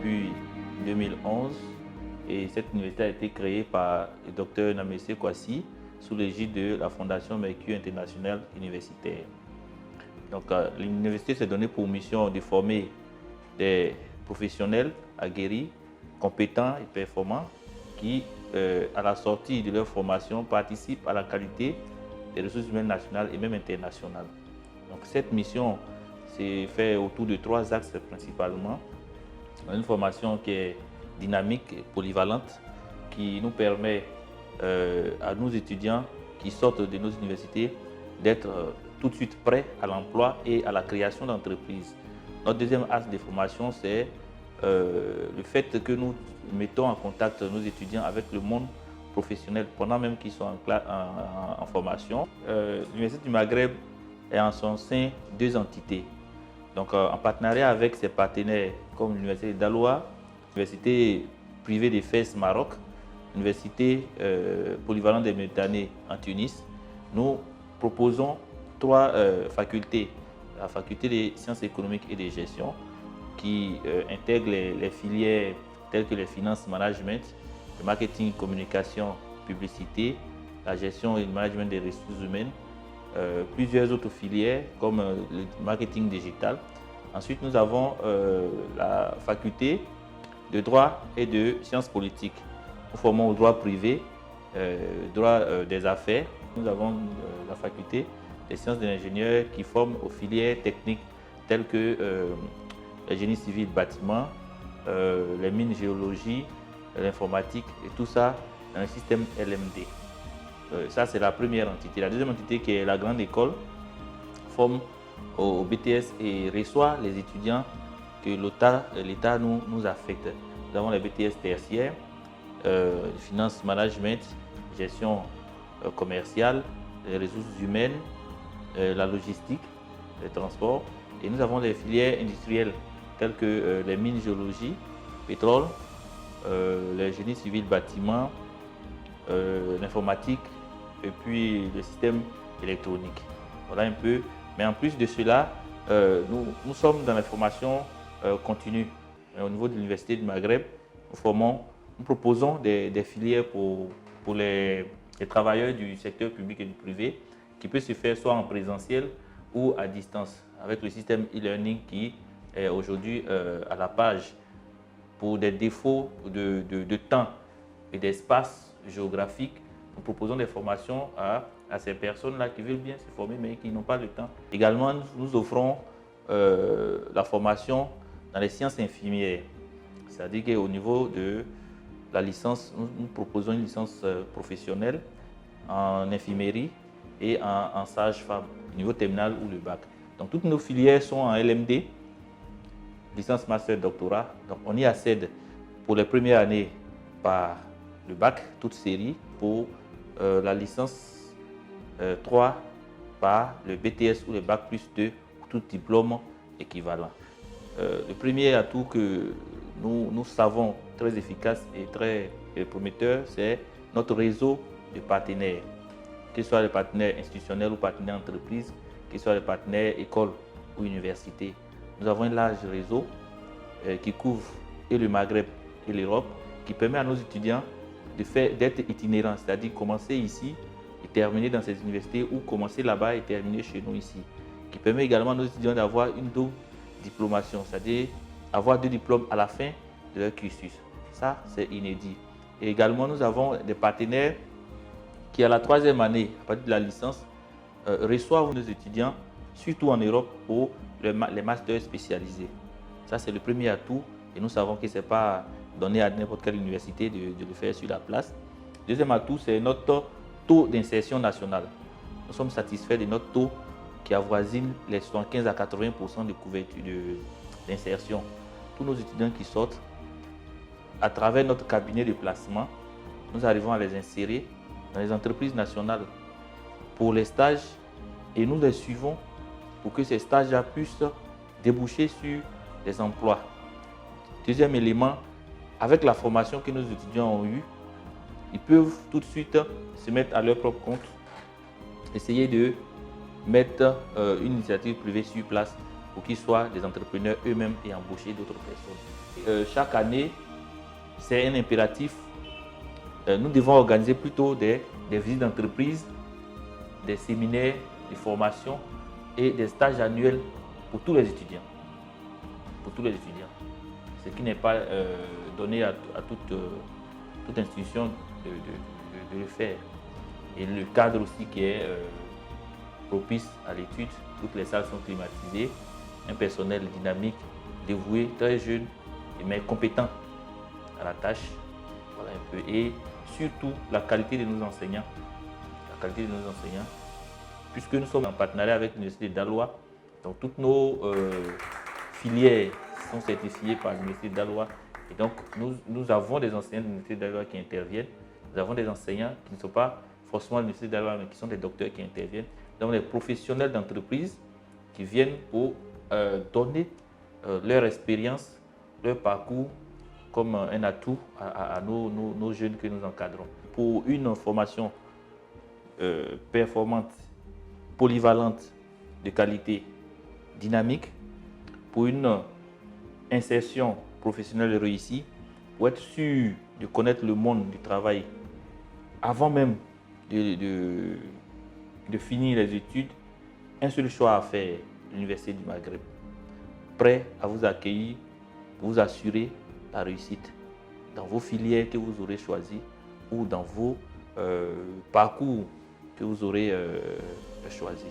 depuis 2011 et cette université a été créée par le docteur Namese Kwasi sous l'égide de la Fondation Mercure International Universitaire. Donc, l'université s'est donnée pour mission de former des professionnels aguerris, compétents et performants qui, à la sortie de leur formation, participent à la qualité des ressources humaines nationales et même internationales. Donc, cette mission s'est faite autour de 3 axes principalement. Une formation qui est dynamique et polyvalente, qui nous permet à nos étudiants qui sortent de nos universités d'être tout de suite prêts à l'emploi et à la création d'entreprises. Notre deuxième axe de formation, c'est le fait que nous mettons en contact nos étudiants avec le monde professionnel pendant même qu'ils sont en formation. L'Université du Maghreb est en son sein 2 entités. Donc, en partenariat avec ses partenaires comme l'Université d'Aloua, l'Université privée de Fès Maroc, l'Université polyvalente des Méditerranées en Tunis, nous proposons 3 facultés. La faculté des sciences économiques et de gestion qui intègre les filières telles que les finances management, le marketing, communication, publicité, la gestion et le management des ressources humaines, plusieurs autres filières comme le marketing digital. Ensuite, nous avons la faculté de droit et de sciences politiques. Nous formons au droit privé, droit des affaires. Nous avons la faculté des sciences de l'ingénieur qui forment aux filières techniques telles que le génie civil, bâtiment, les mines, géologie, l'informatique et tout ça dans le système LMD. Ça, c'est la première entité. La deuxième entité, qui est la grande école, forme au BTS et reçoit les étudiants que l'État nous affecte. Nous avons les BTS tertiaires, finance management, gestion commerciale, les ressources humaines, la logistique, les transports. Et nous avons les filières industrielles telles que les mines, géologie, pétrole, le génie civil, bâtiment, l'informatique et puis le système électronique. Voilà un peu. Mais en plus de cela, nous sommes dans la formation continue. Au niveau de l'Université du Maghreb, nous proposons des filières pour les travailleurs du secteur public et du privé qui peut se faire soit en présentiel ou à distance avec le système e-learning qui est aujourd'hui à la page. Pour des défauts de temps et d'espace géographique, nous proposons des formations à ces personnes-là qui veulent bien se former mais qui n'ont pas le temps. Également, nous offrons la formation dans les sciences infirmières. C'est-à-dire qu'au niveau de la licence, nous proposons une licence professionnelle en infirmerie et en sage-femme, au niveau terminal ou le bac. Donc toutes nos filières sont en LMD, licence, master, doctorat. Donc on y accède pour les premières années par le bac, toute série, pour la licence 3 par le BTS ou le bac plus 2 pour tout diplôme équivalent. Le premier atout que nous savons très efficace et très prometteur, c'est notre réseau de partenaires, que ce soit les partenaires institutionnels ou partenaires entreprises, que ce soit les partenaires écoles ou universités. Nous avons un large réseau qui couvre et le Maghreb et l'Europe, qui permet à nos étudiants d'être itinérants, c'est-à-dire commencer ici et terminer dans ces universités ou commencer là-bas et terminer chez nous ici. Qui permet également à nos étudiants d'avoir une double diplomation, c'est-à-dire avoir 2 diplômes à la fin de leur cursus. Ça, c'est inédit. Et également, nous avons des partenaires qui, à la 3e année, à partir de la licence, reçoivent nos étudiants, surtout en Europe, pour les masters spécialisés. Ça, c'est le premier atout et nous savons que ce n'est pas donné à n'importe quelle université de le faire sur la place. Deuxième atout, c'est notre taux d'insertion national. Nous sommes satisfaits de notre taux qui avoisine les 75 à 80% de couverture d'insertion. Tous nos étudiants qui sortent, à travers notre cabinet de placement, nous arrivons à les insérer dans les entreprises nationales pour les stages et nous les suivons pour que ces stages-là puissent déboucher sur des emplois. Deuxième élément, avec la formation que nos étudiants ont eue, ils peuvent tout de suite se mettre à leur propre compte, essayer de mettre une initiative privée sur place pour qu'ils soient des entrepreneurs eux-mêmes et embaucher d'autres personnes. chaque année, c'est un impératif. Nous devons organiser plutôt des visites d'entreprise, des séminaires, des formations et des stages annuels pour tous les étudiants. Pour tous les étudiants. Ce qui n'est pas donné à toute institution de le faire. Et le cadre aussi qui est propice à l'étude. Toutes les salles sont climatisées. Un personnel dynamique, dévoué, très jeune, mais compétent à la tâche. Voilà un peu. Et surtout la qualité de nos enseignants. La qualité de nos enseignants. Puisque nous sommes en partenariat avec l'Université d'Aloa, donc toutes nos filières sont certifiées par l'Université d'Aloa. Et donc nous avons des enseignants de l'Université d'Aloa qui interviennent. Nous avons des enseignants qui ne sont pas forcément de l'Université d'Aloa, mais qui sont des docteurs qui interviennent. Nous avons des professionnels d'entreprise qui viennent pour donner leur expérience, leur parcours comme un atout à nos jeunes que nous encadrons. Pour une formation performante, polyvalente, de qualité, dynamique, pour une insertion professionnelle réussie, pour être sûr de connaître le monde du travail avant même de finir les études, un seul choix à faire, l'Université du Maghreb. Prêt à vous accueillir, pour vous assurer la réussite dans vos filières que vous aurez choisies ou dans vos parcours que vous aurez choisis.